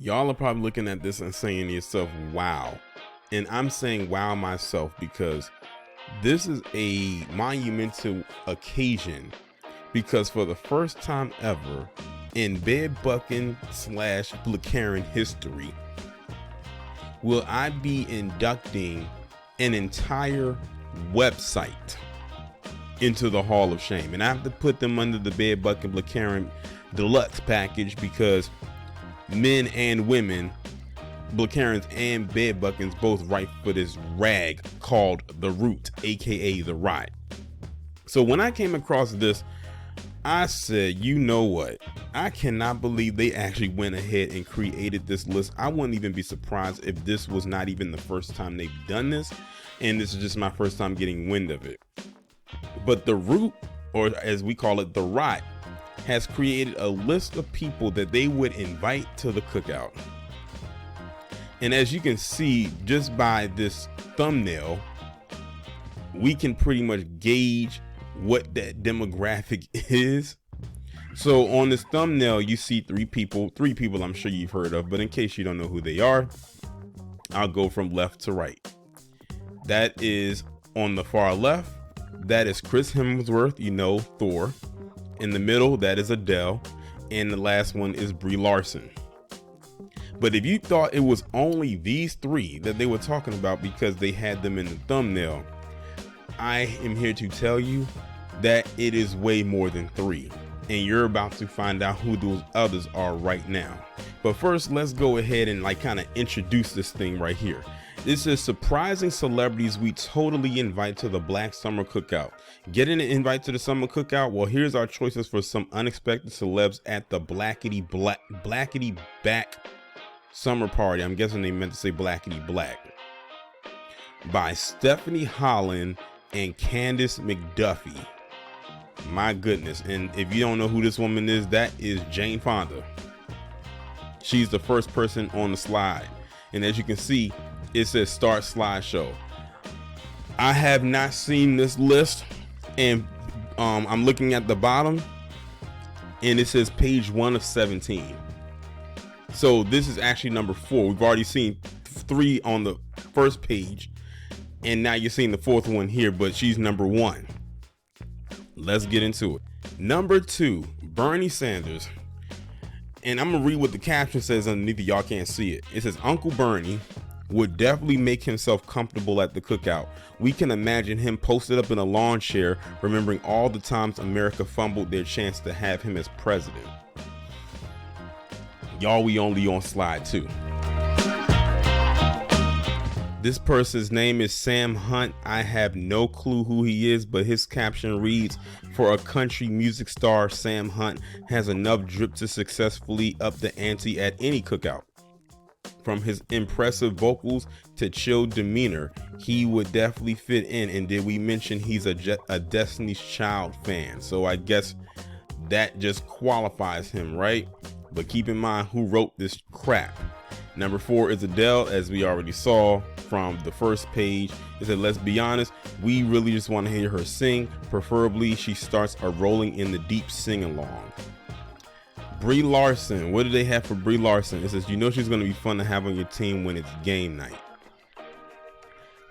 Y'all are probably looking at this and saying to yourself, wow. And I'm saying wow myself because this is a monumental occasion, because for the first time ever in bed bucking / Blacarian history, will I be inducting an entire website into the Hall of Shame. And I have to put them under the bed bucking Blacarian deluxe package because men and women, Blacarians and bedbuckins, both write for this rag called The Root, aka The Rot. So when I came across this, I said, you know what? I cannot believe they actually went ahead and created this list. I wouldn't even be surprised if this was not even the first time they've done this, and this is just my first time getting wind of it. But The Root, or as we call it, The Rot, has created a list of people that they would invite to the cookout. And as you can see just by this thumbnail, we can pretty much gauge what that demographic is. So on this thumbnail, you see three people I'm sure you've heard of, but in case you don't know who they are, I'll go from left to right. That is on the far left, that is Chris Hemsworth, you know, Thor. In the middle, that is Adele, and the last one is Brie Larson. But if you thought it was only these three that they were talking about because they had them in the thumbnail, I am here to tell you that it is way more than three, and you're about to find out who those others are right now. But first, let's go ahead and kind of introduce this thing right here. This is surprising celebrities we totally invite to the Black Summer Cookout. Getting an invite to the Summer Cookout? Well, here's our choices for some unexpected celebs at the Blackety Back Summer Party. I'm guessing they meant to say Blackety Black. By Stephanie Holland and Candace McDuffie. My goodness. And if you don't know who this woman is, that is Jane Fonda. She's the first person on the slide. And as you can see, it says start slideshow. I have not seen this list, and I'm looking at the bottom and it says page 1 of 17. So this is actually number 4. We've already seen 3 on the first page, and now you're seeing the 4th one here, but she's number 1. Let's get into it. Number 2, Bernie Sanders. And I'm gonna read what the caption says underneath it. Y'all can't see it. It says Uncle Bernie would definitely make himself comfortable at the cookout. We can imagine him posted up in a lawn chair, remembering all the times America fumbled their chance to have him as president. Y'all, we only on slide 2. This person's name is Sam Hunt. I have no clue who he is, but his caption reads, for a country music star, Sam Hunt has enough drip to successfully up the ante at any cookout. From his impressive vocals to chill demeanor, he would definitely fit in. And did we mention he's a Destiny's Child fan? So I guess that just qualifies him, right? But keep in mind who wrote this crap. Number 4 is Adele, as we already saw from the first page. It said, let's be honest, we really just want to hear her sing. Preferably she starts a rolling in the deep sing along. Brie Larson, what do they have for Brie Larson? It says, you know she's going to be fun to have on your team when it's game night.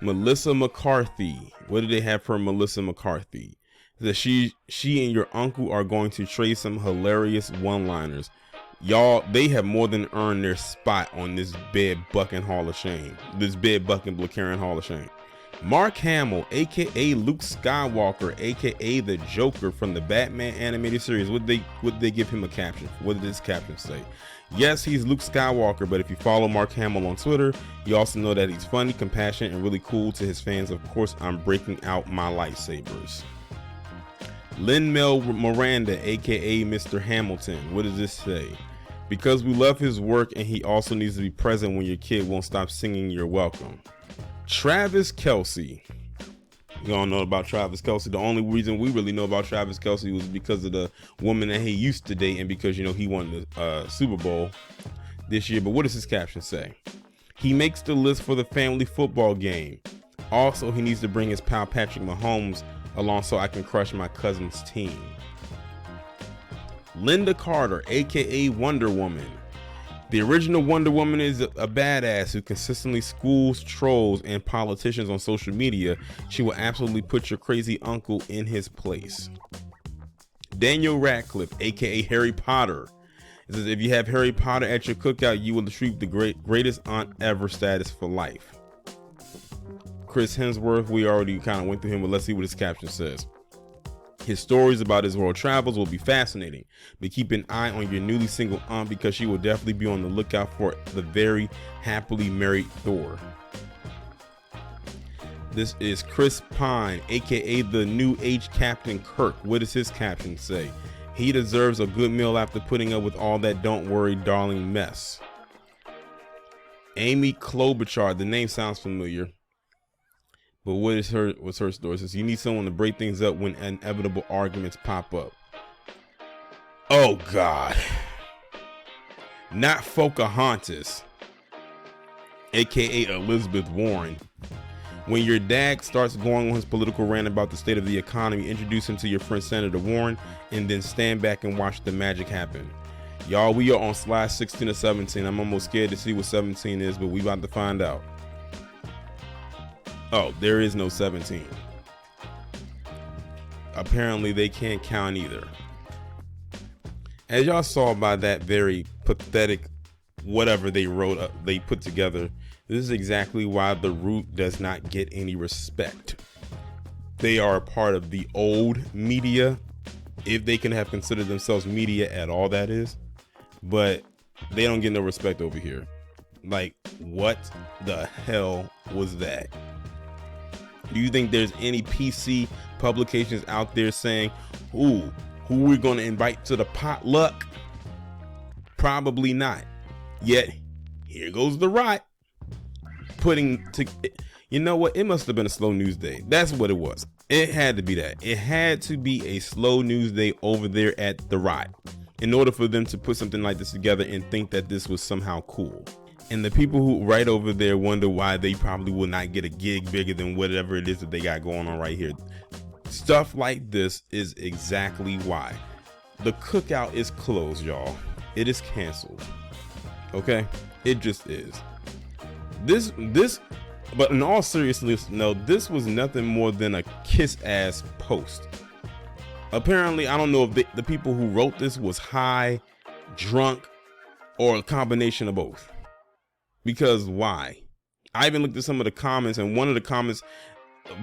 Melissa McCarthy, what do they have for Melissa McCarthy? It says she and your uncle are going to trade some hilarious one-liners. Y'all, they have more than earned their spot on this bed bucking Hall of Shame. This bed bucking Blacarian Hall of Shame. Mark Hamill, aka Luke Skywalker, aka the Joker from the Batman animated series. Would they give him a caption? What did this caption say? Yes, he's Luke Skywalker, but if you follow Mark Hamill on Twitter, you also know that he's funny, compassionate, and really cool to his fans. Of course, I'm breaking out my lightsabers. Lin-Manuel Miranda, aka Mr. Hamilton. What does this say? Because we love his work and he also needs to be present when your kid won't stop singing You're Welcome. Travis Kelsey. You all know about Travis Kelsey. The only reason we really know about Travis Kelsey was because of the woman that he used to date and because, you know, he won the Super Bowl this year. But what does his caption say? He makes the list for the family football game. Also, he needs to bring his pal Patrick Mahomes along so I can crush my cousin's team. Linda Carter, aka Wonder Woman. The original Wonder Woman is a badass who consistently schools trolls and politicians on social media. She will absolutely put your crazy uncle in his place. Daniel Radcliffe, aka Harry Potter. It says, if you have Harry Potter at your cookout, you will achieve the greatest aunt ever status for life. Chris Hemsworth, we already kind of went through him, but let's see what his caption says. His stories about his world travels will be fascinating, but keep an eye on your newly single aunt because she will definitely be on the lookout for the very happily married Thor. This is Chris Pine, aka the New Age Captain Kirk. What does his caption say? He deserves a good meal after putting up with all that don't worry darling mess. Amy Klobuchar, the name sounds familiar. But what's her story? It says you need someone to break things up when inevitable arguments pop up. Oh God. Not Pocahontas, aka Elizabeth Warren. When your dad starts going on his political rant about the state of the economy, introduce him to your friend Senator Warren and then stand back and watch the magic happen. Y'all, we are on slide 16 or 17. I'm almost scared to see what 17 is, but we about to find out. Oh, there is no 17. Apparently they can't count either. As y'all saw by that very pathetic whatever they wrote up, they put together, this is exactly why the Root does not get any respect. They are a part of the old media, if they can have considered themselves media at all, that is, but they don't get no respect over here. Like, what the hell was that? Do you think there's any PC publications out there saying, who we're going to invite to the potluck? Probably not. Yet, here goes the Rot. You know what? It must have been a slow news day. That's what it was. It had to be that. It had to be a slow news day over there at the Rot in order for them to put something like this together and think that this was somehow cool. And the people who right over there wonder why they probably will not get a gig bigger than whatever it is that they got going on right here. Stuff like this is exactly why. The cookout is closed, y'all. It is canceled. Okay? It just is. But in all seriousness, no, this was nothing more than a kiss-ass post. Apparently, I don't know if the people who wrote this was high, drunk, or a combination of both. Because why? I even looked at some of the comments, and one of the comments,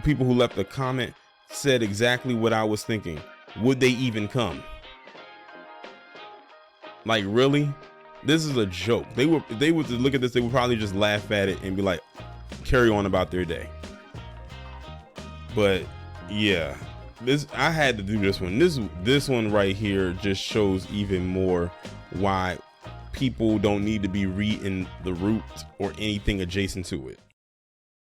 people who left the comment said exactly what I was thinking. Would they even come? Like, really? This is a joke. If they were to look at this, they would probably just laugh at it and be like, carry on about their day. But yeah, I had to do this one. This one right here just shows even more why people don't need to be reading the Root or anything adjacent to it.